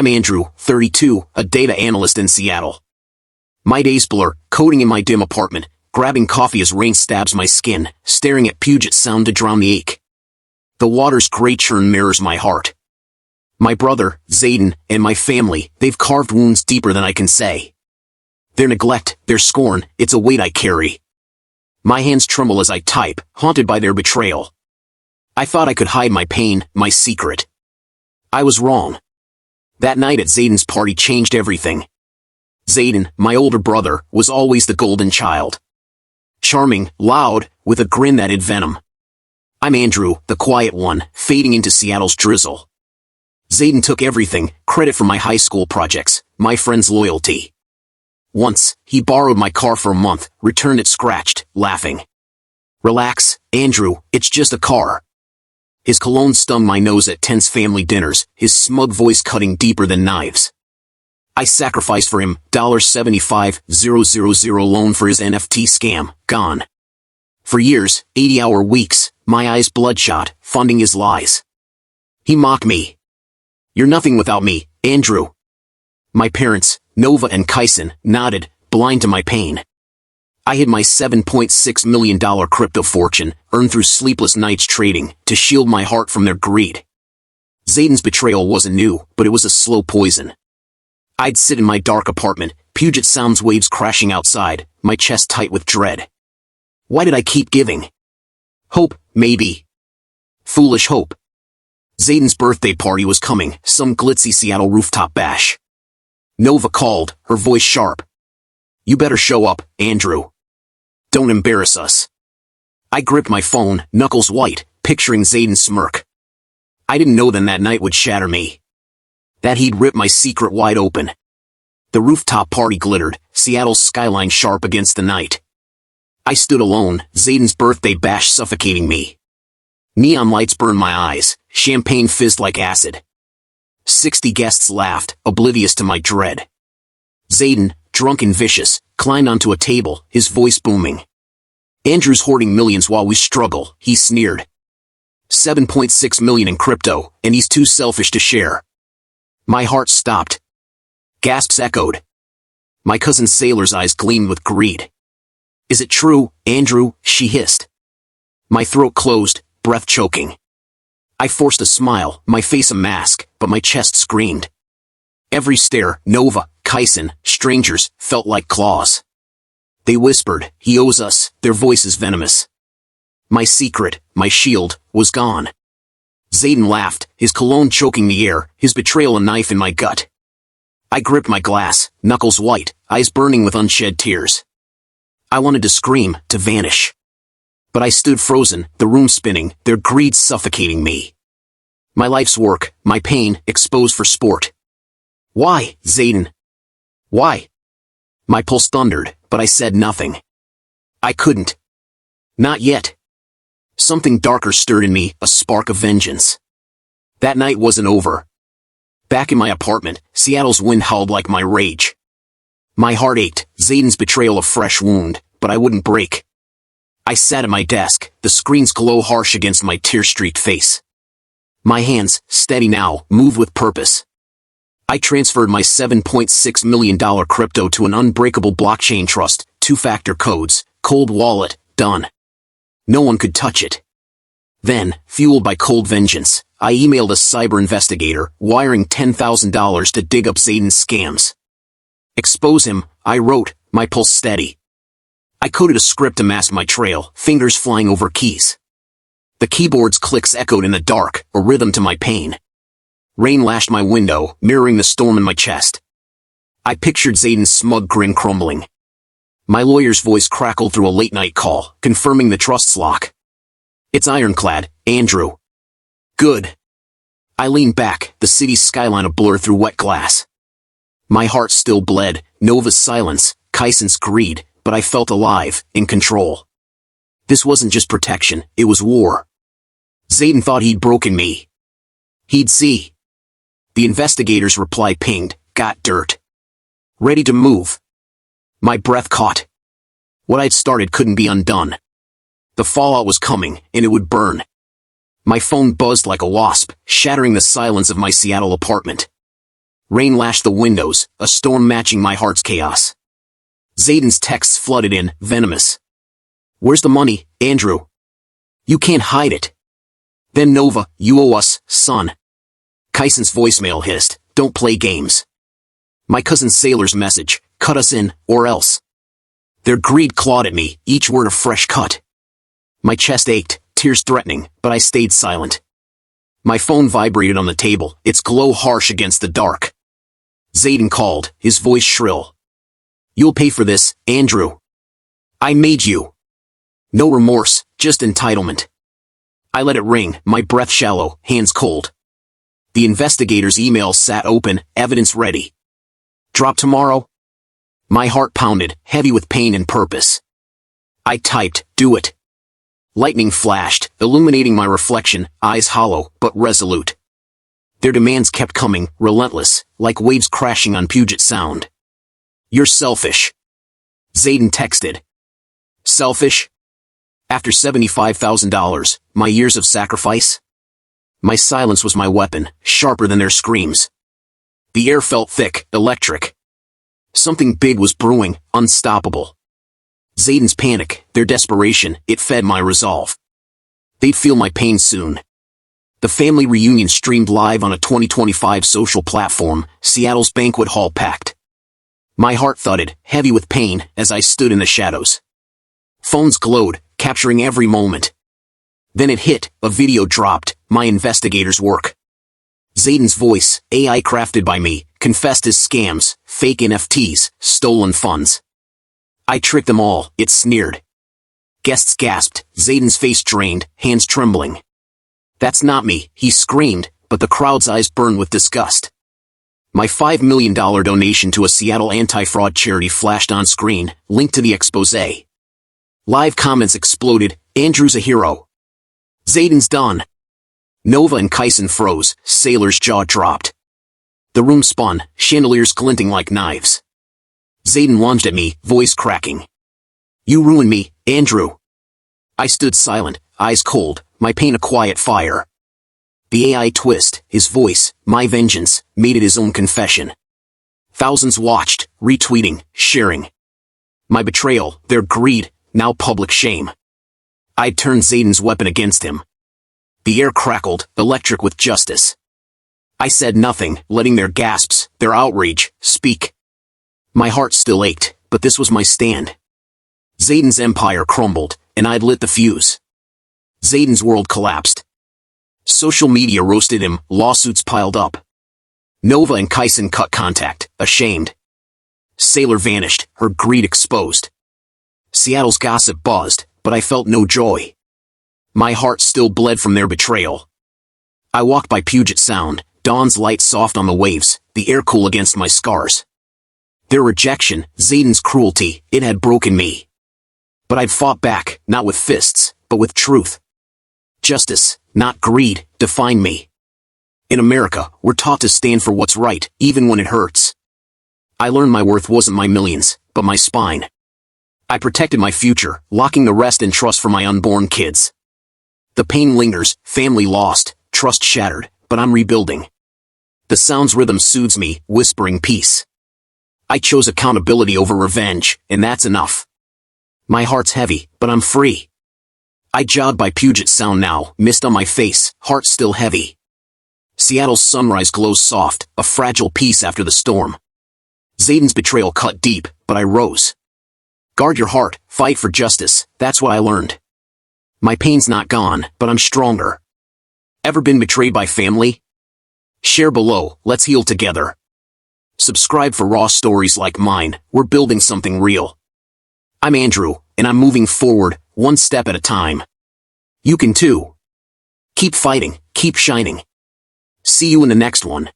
I'm Andrew, 32, a data analyst in Seattle. My days blur, coding in my dim apartment, grabbing coffee as rain stabs my skin, staring at Puget Sound to drown the ache. The water's gray churn mirrors my heart. My brother, Zayden, and my family, they've carved wounds deeper than I can say. Their neglect, their scorn, it's a weight I carry. My hands tremble as I type, haunted by their betrayal. I thought I could hide my pain, my secret. I was wrong. That night at Zayden's party changed everything. Zayden, my older brother, was always the golden child. Charming, loud, with a grin that had venom. I'm Andrew, the quiet one, fading into Seattle's drizzle. Zayden took everything, credit for my high school projects, my friends' loyalty. Once, he borrowed my car for a month, returned it scratched, laughing. Relax, Andrew, it's just a car. His cologne stung my nose at tense family dinners, his smug voice cutting deeper than knives. I sacrificed for him, $75,000 loan for his NFT scam, gone. For years, 80-hour weeks, my eyes bloodshot, funding his lies. He mocked me. You're nothing without me, Andrew. My parents, Nova and Kyson, nodded, blind to my pain. I hid my $7.6 million crypto fortune, earned through sleepless nights trading, to shield my heart from their greed. Zayden's betrayal wasn't new, but it was a slow poison. I'd sit in my dark apartment, Puget Sound's waves crashing outside, my chest tight with dread. Why did I keep giving? Hope, maybe. Foolish hope. Zayden's birthday party was coming, some glitzy Seattle rooftop bash. Nova called, her voice sharp. You better show up, Andrew. Don't embarrass us. I gripped my phone, knuckles white, picturing Zayden's smirk. I didn't know then that night would shatter me. That he'd rip my secret wide open. The rooftop party glittered, Seattle's skyline sharp against the night. I stood alone, Zayden's birthday bash suffocating me. Neon lights burned my eyes, champagne fizzed like acid. 60 guests laughed, oblivious to my dread. Zayden, drunk and vicious, climbed onto a table, his voice booming. Andrew's hoarding millions while we struggle, he sneered. 7.6 million in crypto, and he's too selfish to share. My heart stopped. Gasps echoed. My cousin Sailor's eyes gleamed with greed. Is it true, Andrew? She hissed. My throat closed, breath choking. I forced a smile, my face a mask, but my chest screamed. Every stare, Nova, Kyson, strangers, felt like claws. They whispered, he owes us, their voices venomous. My secret, my shield, was gone. Zayden laughed, his cologne choking the air, his betrayal a knife in my gut. I gripped my glass, knuckles white, eyes burning with unshed tears. I wanted to scream, to vanish. But I stood frozen, the room spinning, their greed suffocating me. My life's work, my pain, exposed for sport. Why, Zayden? Why? My pulse thundered, but I said nothing. I couldn't. Not yet. Something darker stirred in me, a spark of vengeance. That night wasn't over. Back in my apartment, Seattle's wind howled like my rage. My heart ached, Zayden's betrayal a fresh wound, but I wouldn't break. I sat at my desk, the screen's glow harsh against my tear-streaked face. My hands, steady now, moved with purpose. I transferred my $7.6 million crypto to an unbreakable blockchain trust, two-factor codes, cold wallet, done. No one could touch it. Then, fueled by cold vengeance, I emailed a cyber investigator, wiring $10,000 to dig up Zayden's scams. Expose him, I wrote, my pulse steady. I coded a script to mask my trail, fingers flying over keys. The keyboard's clicks echoed in the dark, a rhythm to my pain. Rain lashed my window, mirroring the storm in my chest. I pictured Zayden's smug grin crumbling. My lawyer's voice crackled through a late-night call, confirming the trust's lock. It's ironclad, Andrew. Good. I leaned back, the city's skyline a blur through wet glass. My heart still bled, Nova's silence, Kyson's greed, but I felt alive, in control. This wasn't just protection, it was war. Zayden thought he'd broken me. He'd see. The investigator's reply pinged, got dirt. Ready to move. My breath caught. What I'd started couldn't be undone. The fallout was coming, and it would burn. My phone buzzed like a wasp, shattering the silence of my Seattle apartment. Rain lashed the windows, a storm matching my heart's chaos. Zayden's texts flooded in, venomous. Where's the money, Andrew? You can't hide it. Then Nova, you owe us, son. Kyson's voicemail hissed, don't play games. My cousin Sailor's message, cut us in, or else. Their greed clawed at me, each word a fresh cut. My chest ached, tears threatening, but I stayed silent. My phone vibrated on the table, its glow harsh against the dark. Zayden called, his voice shrill. You'll pay for this, Andrew. I made you. No remorse, just entitlement. I let it ring, my breath shallow, hands cold. The investigator's email sat open, evidence ready. Drop tomorrow? My heart pounded, heavy with pain and purpose. I typed, do it. Lightning flashed, illuminating my reflection, eyes hollow, but resolute. Their demands kept coming, relentless, like waves crashing on Puget Sound. You're selfish. Zayden texted. Selfish? After $75,000, my years of sacrifice? My silence was my weapon, sharper than their screams. The air felt thick, electric. Something big was brewing, unstoppable. Zayden's panic, their desperation, it fed my resolve. They'd feel my pain soon. The family reunion streamed live on a 2025 social platform, Seattle's banquet hall packed. My heart thudded, heavy with pain, as I stood in the shadows. Phones glowed, capturing every moment. Then it hit, a video dropped, my investigator's work. Zayden's voice, AI crafted by me, confessed his scams, fake NFTs, stolen funds. I tricked them all, it sneered. Guests gasped, Zayden's face drained, hands trembling. That's not me, he screamed, but the crowd's eyes burned with disgust. My $5 million donation to a Seattle anti-fraud charity flashed on screen, linked to the exposé. Live comments exploded, Andrew's a hero. Zayden's done. Nova and Kyson froze, Sailor's jaw dropped. The room spun, chandeliers glinting like knives. Zayden lunged at me, voice cracking. You ruined me, Andrew. I stood silent, eyes cold, my pain a quiet fire. The AI twist, his voice, my vengeance, made it his own confession. Thousands watched, retweeting, sharing. My betrayal, their greed, now public shame. I'd turned Zayden's weapon against him. The air crackled, electric with justice. I said nothing, letting their gasps, their outrage, speak. My heart still ached, but this was my stand. Zayden's empire crumbled, and I'd lit the fuse. Zayden's world collapsed. Social media roasted him, lawsuits piled up. Nova and Kyson cut contact, ashamed. Sailor vanished, her greed exposed. Seattle's gossip buzzed, but I felt no joy. My heart still bled from their betrayal. I walked by Puget Sound, dawn's light soft on the waves, the air cool against my scars. Their rejection, Zayden's cruelty, it had broken me. But I'd fought back, not with fists, but with truth. Justice, not greed, defined me. In America, we're taught to stand for what's right, even when it hurts. I learned my worth wasn't my millions, but my spine. I protected my future, locking the rest in trust for my unborn kids. The pain lingers, family lost, trust shattered, but I'm rebuilding. The sound's rhythm soothes me, whispering peace. I chose accountability over revenge, and that's enough. My heart's heavy, but I'm free. I jog by Puget Sound now, mist on my face, heart still heavy. Seattle's sunrise glows soft, a fragile peace after the storm. Zayden's betrayal cut deep, but I rose. Guard your heart, fight for justice, that's what I learned. My pain's not gone, but I'm stronger. Ever been betrayed by family? Share below, let's heal together. Subscribe for raw stories like mine, we're building something real. I'm Andrew, and I'm moving forward, one step at a time. You can too. Keep fighting, keep shining. See you in the next one.